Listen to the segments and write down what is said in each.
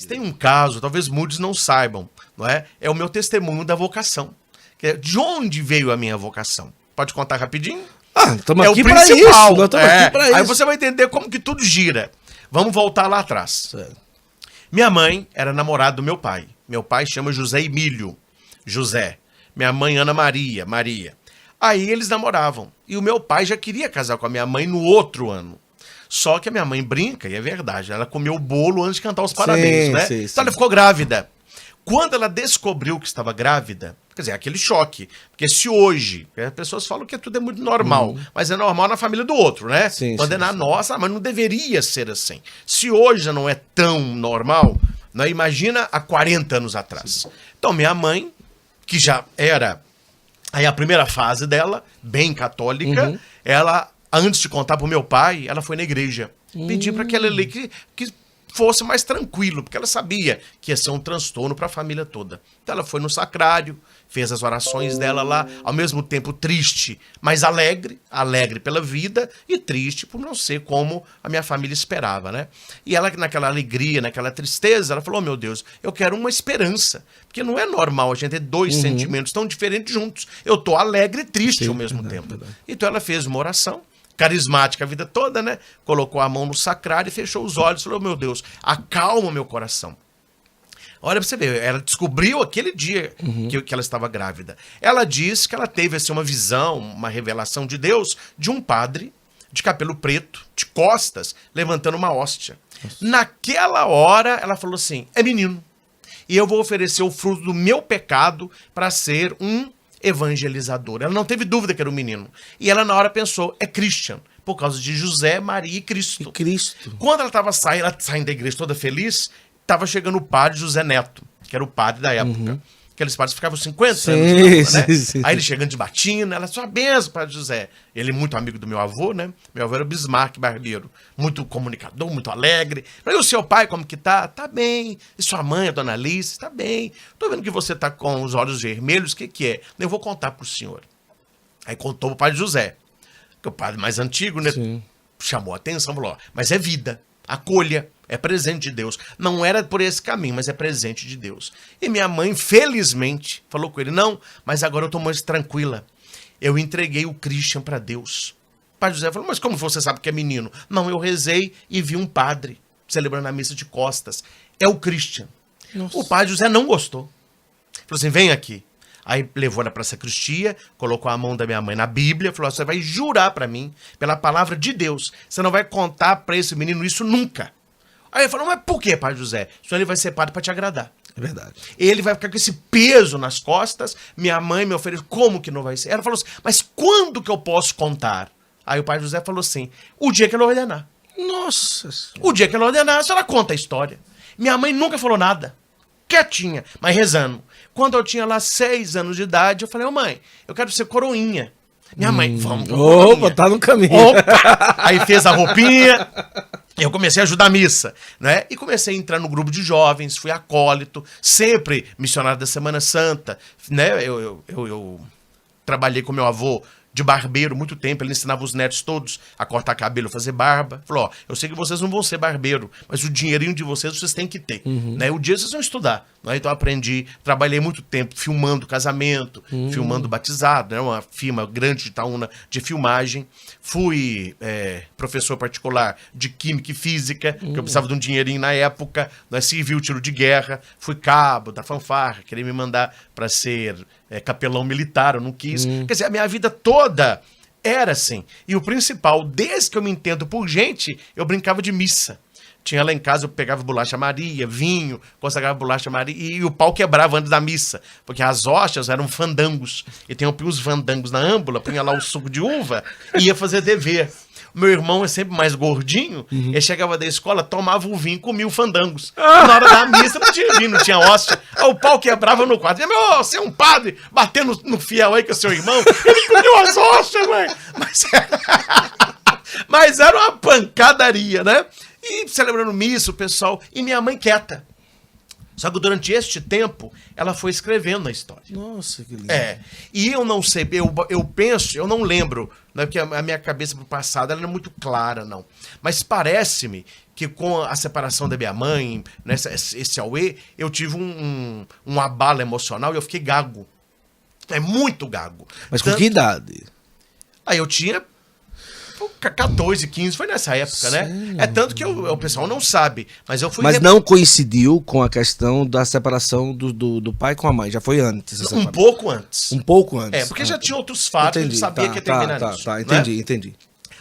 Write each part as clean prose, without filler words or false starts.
Tem um caso, talvez muitos não saibam, não é? É o meu testemunho da vocação. De onde veio a minha vocação? Pode contar rapidinho? Estamos É aqui o para isso. principal. Nós estamos aqui para isso. Aí você vai entender como que tudo gira. Vamos voltar lá atrás. Certo. Minha mãe era namorada do meu pai. Meu pai chama José Emílio. José. Minha mãe Ana Maria. Maria. Aí eles namoravam. E o meu pai já queria casar com a minha mãe no outro ano. Só que a minha mãe brinca, e é verdade, ela comeu o bolo antes de cantar os parabéns, né? Sim, então ela ficou grávida. Quando ela descobriu que estava grávida, quer dizer, aquele choque. Porque se hoje, as pessoas falam que tudo é muito normal, mas é normal na família do outro, né? Quando é na nossa, mas não deveria ser assim. Se hoje já não é tão normal, né? Imagina há 40 anos atrás. Então minha mãe, que já era aí a primeira fase dela, bem católica, ela, antes de contar pro meu pai, ela foi na igreja. Pedir para aquela lei que fosse mais tranquilo, porque ela sabia que ia ser um transtorno para a família toda. Então ela foi no sacrário, fez as orações dela lá, ao mesmo tempo triste, mas alegre pela vida e triste por não ser como a minha família esperava, né? E ela, naquela alegria, naquela tristeza, ela falou, oh, meu Deus, eu quero uma esperança, porque não é normal a gente ter dois sentimentos tão diferentes juntos. Eu tô alegre e triste ao mesmo tempo. Então ela fez uma oração, carismática a vida toda, né? Colocou a mão no sacrário e fechou os olhos e falou, meu Deus, acalma meu coração. Olha pra você ver, ela descobriu aquele dia que ela estava grávida. Ela disse que ela teve assim, uma visão, uma revelação de Deus, de um padre de cabelo preto, de costas, levantando uma hóstia. Naquela hora, ela falou assim, é menino. E eu vou oferecer o fruto do meu pecado para ser um evangelizador. Ela não teve dúvida que era um menino. E ela na hora pensou, é Christian, por causa de José, Maria e Cristo. Quando ela estava saindo da igreja toda feliz, estava chegando o padre José Neto, que era o padre da época. Aqueles padres ficavam 50 anos, né? Aí ele chegando de batina, ela, sua benção, padre José. Ele é muito amigo do meu avô, né? Meu avô era o Bismarck Barbeiro, muito comunicador, muito alegre. E o seu pai, como que tá? Tá bem. E sua mãe, a dona Alice? Tá bem. Tô vendo que você tá com os olhos vermelhos, o que é? Eu vou contar pro senhor. Aí contou pro padre José, que é o padre mais antigo, né? Chamou a atenção, falou, ó, mas é vida, acolha. É presente de Deus. Não era por esse caminho, mas é presente de Deus. E minha mãe, felizmente, falou com ele, não, mas agora eu tô mais tranquila. Eu entreguei o Christian para Deus. O padre José falou, mas como você sabe que é menino? Não, eu rezei e vi um padre celebrando a missa de costas. É o Christian. Nossa. O padre José não gostou. Falou assim, vem aqui. Aí levou ela pra sacristia, colocou a mão da minha mãe na Bíblia, falou, você vai jurar para mim, pela palavra de Deus, você não vai contar para esse menino isso nunca. Aí ele falou, mas por que, padre José? Senão ele vai ser padre para te agradar. É verdade. Ele vai ficar com esse peso nas costas, minha mãe me ofereceu, como que não vai ser? Ela falou assim, mas quando que eu posso contar? Aí o padre José falou assim, o dia que ela ordenar. Nossa. O dia que ela ordenar, a senhora conta a história. Minha mãe nunca falou nada, quietinha, mas rezando. Quando eu tinha lá 6 anos de idade, eu falei, ô mãe, eu quero ser coroinha. Minha mãe, vamos. Opa, tá no caminho. Opa! Aí fez a roupinha. Eu comecei a ajudar a missa, né? E comecei a entrar no grupo de jovens, fui acólito, sempre missionário da Semana Santa, né? Eu trabalhei com meu avô de barbeiro muito tempo, ele ensinava os netos todos a cortar cabelo, fazer barba. Falou, ó, eu sei que vocês não vão ser barbeiro, mas o dinheirinho de vocês têm que ter, né? O dia vocês vão estudar, né? Então eu aprendi, trabalhei muito tempo filmando casamento, filmando batizado, né? Uma firma grande de Itaúna de filmagem. Fui professor particular de química e física, que eu precisava de um dinheirinho na época, né? Servi o tiro de guerra, fui cabo da fanfarra, queria me mandar para ser capelão militar, eu não quis. Quer dizer, a minha vida toda era assim. E o principal, desde que eu me entendo por gente, eu brincava de missa. Tinha lá em casa, eu pegava bolacha Maria, vinho, consagrava bolacha Maria, e o pau quebrava antes da missa, porque as hóstias eram fandangos. E tem uns fandangos na âmbula, punha lá o suco de uva e ia fazer dever. Meu irmão é sempre mais gordinho, ele chegava da escola, tomava o vinho, comia o fandangos. Na hora da missa não tinha vinho, não tinha hóstia. Aí o pau quebrava no quadro. Meu, você é um padre, batendo no fiel aí com o seu irmão. Ele comeu as hóstias, mãe. Mas era uma pancadaria, né? E celebrando missa, o pessoal, e minha mãe quieta. Só que durante este tempo, ela foi escrevendo a história. Nossa, que lindo. E eu não sei, eu penso, eu não lembro, né, porque a minha cabeça pro passado ela não é muito clara, não. Mas parece-me que com a separação da minha mãe, esse auê, eu tive um abalo emocional e eu fiquei gago. É muito gago. Mas com que idade? Aí eu tinha 14, 15, foi nessa época, né? É tanto que o pessoal não sabe, mas eu fui... Mas não coincidiu com a questão da separação do pai com a mãe, já foi antes. Um pouco antes. Um pouco antes. Porque já tinha outros fatos, entendi, ele sabia que ia terminar nisso. Entendi.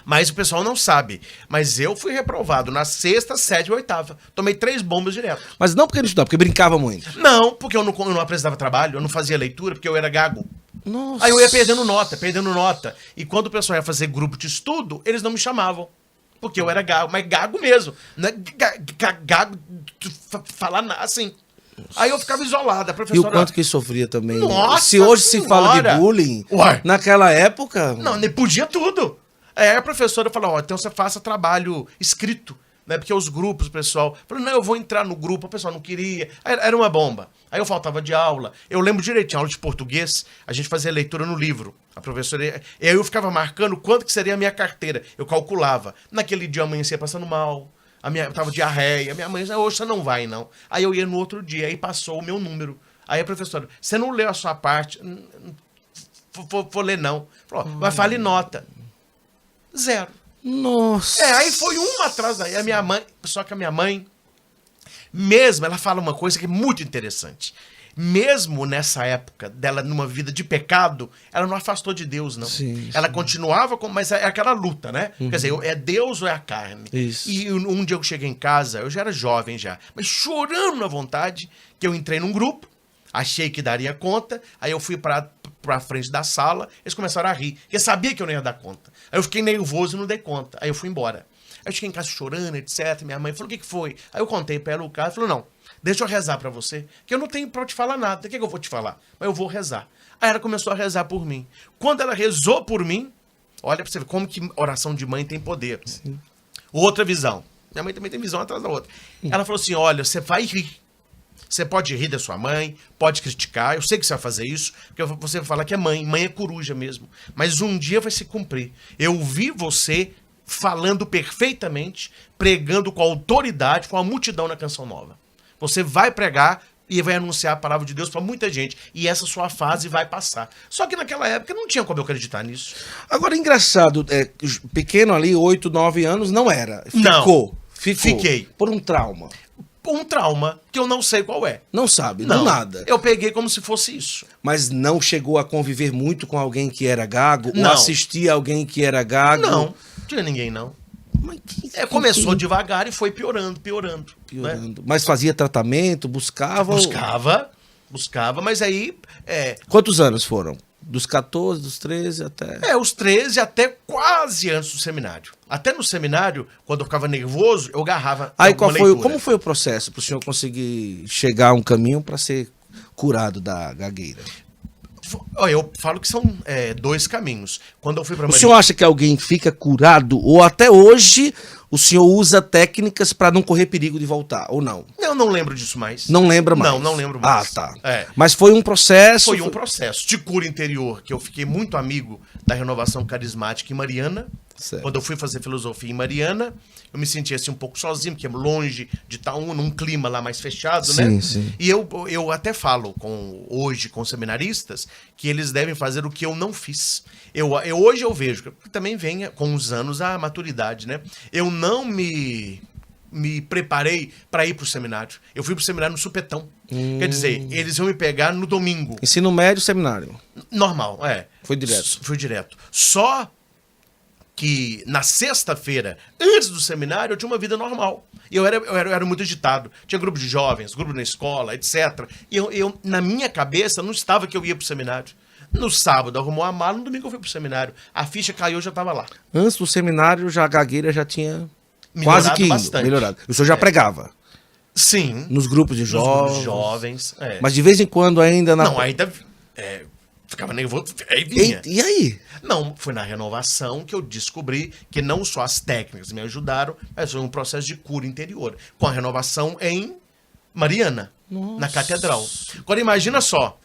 Mas o pessoal não sabe. Mas eu fui reprovado na 6ª, 7ª e 8ª. Tomei 3 bombas direto. Mas não porque não estudava, porque brincava muito. Não, porque eu não apresentava trabalho, eu não fazia leitura, porque eu era gago. Nossa. Aí eu ia perdendo nota. E quando o pessoal ia fazer grupo de estudo, eles não me chamavam. Porque eu era gago, mas gago mesmo. Não é gago falar assim. Aí eu ficava isolada, a professora... E o quanto que sofria também. Nossa Se hoje senhora. se fala de bullying, naquela época... Não, nem podia tudo. Aí a professora falou, então você faça trabalho escrito, né? Porque os grupos, o pessoal... Falou, não, eu vou entrar no grupo, o pessoal não queria. Aí era uma bomba. Aí eu faltava de aula. Eu lembro direitinho, aula de português, a gente fazia leitura no livro. A professora... E aí eu ficava marcando quanto que seria a minha carteira. Eu calculava. Naquele dia eu amanhecia passando mal. Eu tava diarreia. Minha mãe disse, hoje você não vai, não. Aí eu ia no outro dia, aí passou o meu número. Aí a professora, você não leu a sua parte? Vou ler, não. Falou, mas fale nota. 0. Nossa. Aí foi uma atrás daí. A minha mãe, só que a minha mãe, mesmo, ela fala uma coisa que é muito interessante. Mesmo nessa época dela, numa vida de pecado, ela não afastou de Deus, não. Ela continuava com... Mas é aquela luta, né? Quer dizer, é Deus ou é a carne? Isso. E um dia eu cheguei em casa, eu já era jovem já, mas chorando na vontade, que eu entrei num grupo, achei que daria conta, aí eu fui pra frente da sala, eles começaram a rir, porque eu sabia que eu não ia dar conta. Aí eu fiquei nervoso e não dei conta. Aí eu fui embora. Aí eu fiquei em casa chorando, etc. Minha mãe falou, o que foi? Aí eu contei pra ela o caso, falou, não, deixa eu rezar pra você, que eu não tenho pra te falar nada. O que eu vou te falar? Mas eu vou rezar. Aí ela começou a rezar por mim. Quando ela rezou por mim, olha pra você ver como que oração de mãe tem poder. Sim. Outra visão. Minha mãe também tem visão atrás da outra. Ela falou assim, olha, você vai rir. Você pode rir da sua mãe, pode criticar, eu sei que você vai fazer isso, porque você vai falar que é mãe é coruja mesmo. Mas um dia vai se cumprir. Eu vi você falando perfeitamente, pregando com autoridade, com a multidão na Canção Nova. Você vai pregar e vai anunciar a palavra de Deus para muita gente. E essa sua fase vai passar. Só que naquela época não tinha como eu acreditar nisso. Agora, engraçado, pequeno ali, 8, 9 anos, não era. Ficou. Fiquei. Por um trauma. Um trauma que eu não sei qual é. Não sabe, não nada. Eu peguei como se fosse isso. Mas não chegou a conviver muito com alguém que era gago? Não. Ou assistir alguém que era gago? Não tinha ninguém, não. Começou devagar e foi piorando. Né? Mas fazia tratamento, buscava? Buscava, mas aí... Quantos anos foram? Dos 14, dos 13 até... os 13 até quase antes do seminário. Até no seminário, quando eu ficava nervoso, eu agarrava. Aí como foi o processo para o senhor conseguir chegar a um caminho para ser curado da gagueira? Eu falo que são 2 caminhos. Quando eu fui para O senhor acha que alguém fica curado ou até hoje o senhor usa técnicas para não correr perigo de voltar, ou não? Eu não lembro disso mais. Não lembra mais? Não lembro mais. Ah, tá. Mas foi um processo... Foi um processo de cura interior, que eu fiquei muito amigo da Renovação Carismática em Mariana. Certo. Quando eu fui fazer filosofia em Mariana, eu me sentia assim um pouco sozinho, porque é longe de estar num clima lá mais fechado, né? Sim. E eu até falo hoje com seminaristas que eles devem fazer o que eu não fiz. Hoje eu vejo, que também vem com os anos a maturidade, né? Eu não me preparei para ir pro seminário. Eu fui pro seminário no supetão. Quer dizer, eles iam me pegar no domingo. Ensino médio, seminário? Normal, Foi direto? Foi direto. Só que na sexta-feira, antes do seminário, eu tinha uma vida normal. Eu era muito agitado. Tinha grupo de jovens, grupo na escola, etc. E eu na minha cabeça, não estava que eu ia pro seminário. No sábado, arrumou a mala, no domingo eu fui pro seminário. A ficha caiu, eu já estava lá. Antes do seminário, já a gagueira já tinha quase que bastante. Melhorado. O senhor já pregava? Sim. Nos grupos de jovens? Nos grupos de jovens, Mas de vez em quando ainda... Não, ainda... ficava nervoso, aí vinha. E aí? Não, foi na renovação que eu descobri que não só as técnicas me ajudaram, mas foi um processo de cura interior. Com a renovação em Mariana, na catedral. Agora imagina só,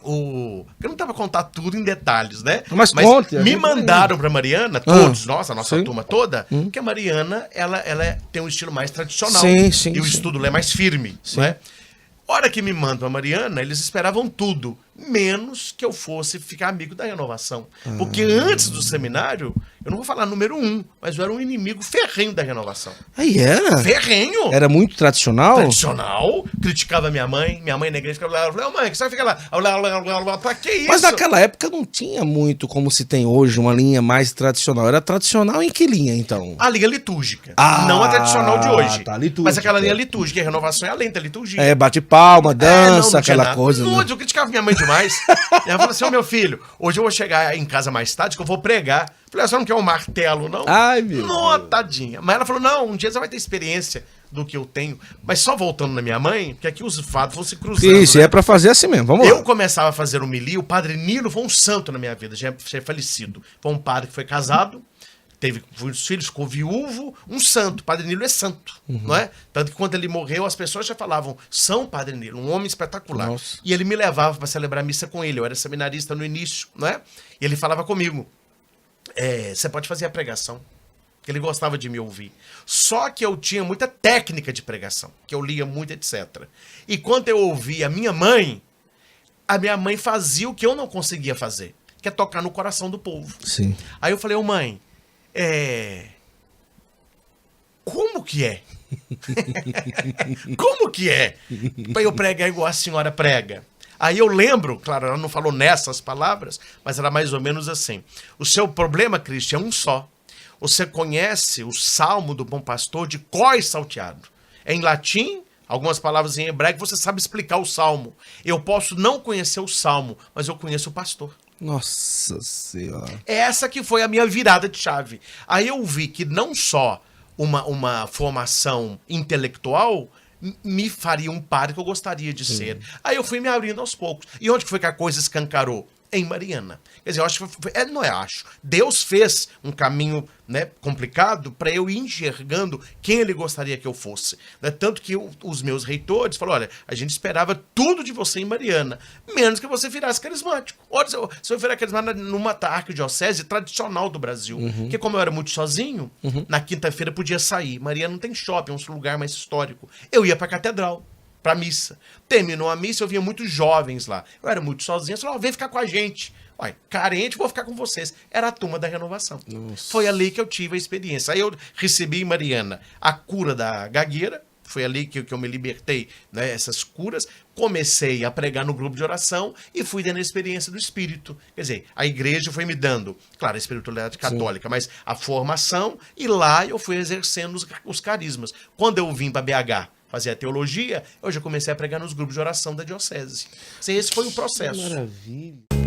Eu não dá pra contar tudo em detalhes, né? Mas conte, me mandaram pra Mariana, todos, a nossa turma toda, que a Mariana, ela tem um estilo mais tradicional. E o estudo é mais firme, né? Hora que me mandam a Mariana, eles esperavam tudo, menos que eu fosse ficar amigo da Renovação. Porque antes do seminário, eu não vou falar número 1, mas eu era um inimigo ferrenho da Renovação. Aí era? Ferrenho! Era muito tradicional? Tradicional. Criticava minha mãe na igreja ficava lá, falei, mãe, que você fica lá? Pra que isso? Mas naquela época não tinha muito como se tem hoje, uma linha mais tradicional. Era tradicional em que linha, então? A linha litúrgica. Não a tradicional de hoje. Tá, litúrgica. Mas aquela linha litúrgica, a Renovação é além da liturgia. É, bate palma, dança, aquela coisa. Não, eu criticava minha mãe demais. Ela falou assim, meu filho, hoje eu vou chegar em casa mais tarde, que eu vou pregar. Falei, você não quer um martelo, não? Ai, meu Deus. Tadinha. Mas ela falou, não, um dia você vai ter experiência do que eu tenho. Mas só voltando na minha mãe, porque aqui os fatos vão se cruzando. Isso, né? É pra fazer assim mesmo, vamos lá. Eu começava a fazer homilia, o padre Nilo foi um santo na minha vida, já é falecido. Foi um padre que foi casado, teve os filhos, ficou viúvo, um santo. Padre Nilo é santo, não é? Tanto que quando ele morreu, as pessoas já falavam, São Padre Nilo, um homem espetacular. Nossa. E ele me levava para celebrar a missa com ele, eu era seminarista no início, não é? E ele falava comigo, você pode fazer a pregação, que ele gostava de me ouvir. Só que eu tinha muita técnica de pregação, que eu lia muito, etc. E quando eu ouvia a minha mãe fazia o que eu não conseguia fazer, que é tocar no coração do povo. Sim. Aí eu falei, mãe, como que é? Como que é pra eu pregar igual a senhora prega? Aí eu lembro, claro, ela não falou nessas palavras, mas era mais ou menos assim. O seu problema, Cristian, é um só. Você conhece o Salmo do Bom Pastor de cor e salteado. É em latim, algumas palavras em hebraico, você sabe explicar o Salmo. Eu posso não conhecer o Salmo, mas eu conheço o pastor. Nossa Senhora. Essa que foi a minha virada de chave. Aí eu vi que não só uma formação intelectual me faria um padre que eu gostaria de ser. Aí eu fui me abrindo aos poucos. E onde foi que a coisa escancarou? Em Mariana. Quer dizer, eu acho que não é acho. Deus fez um caminho, né, complicado para eu ir enxergando quem ele gostaria que eu fosse. Né? Tanto que os meus reitores falaram, olha, a gente esperava tudo de você em Mariana, menos que você virasse carismático. Olha, se eu virar carismático numa arquidiocese tradicional do Brasil, porque como eu era muito sozinho, na quinta-feira podia sair. Mariana não tem shopping, é um lugar mais histórico. Eu ia pra catedral, pra missa. Terminou a missa, eu via muitos jovens lá. Eu era muito sozinho, eu falei, vem ficar com a gente. Ué, carente, vou ficar com vocês. Era a turma da Renovação. Nossa. Foi ali que eu tive a experiência. Aí eu recebi em Mariana a cura da gagueira, foi ali que eu me libertei, né, essas curas. Comecei a pregar no grupo de oração e fui tendo a experiência do Espírito. Quer dizer, a igreja foi me dando, claro, a espiritualidade católica, mas a formação, e lá eu fui exercendo os carismas. Quando eu vim para BH fazer a teologia, eu já comecei a pregar nos grupos de oração da diocese. Esse foi o processo. Que maravilha.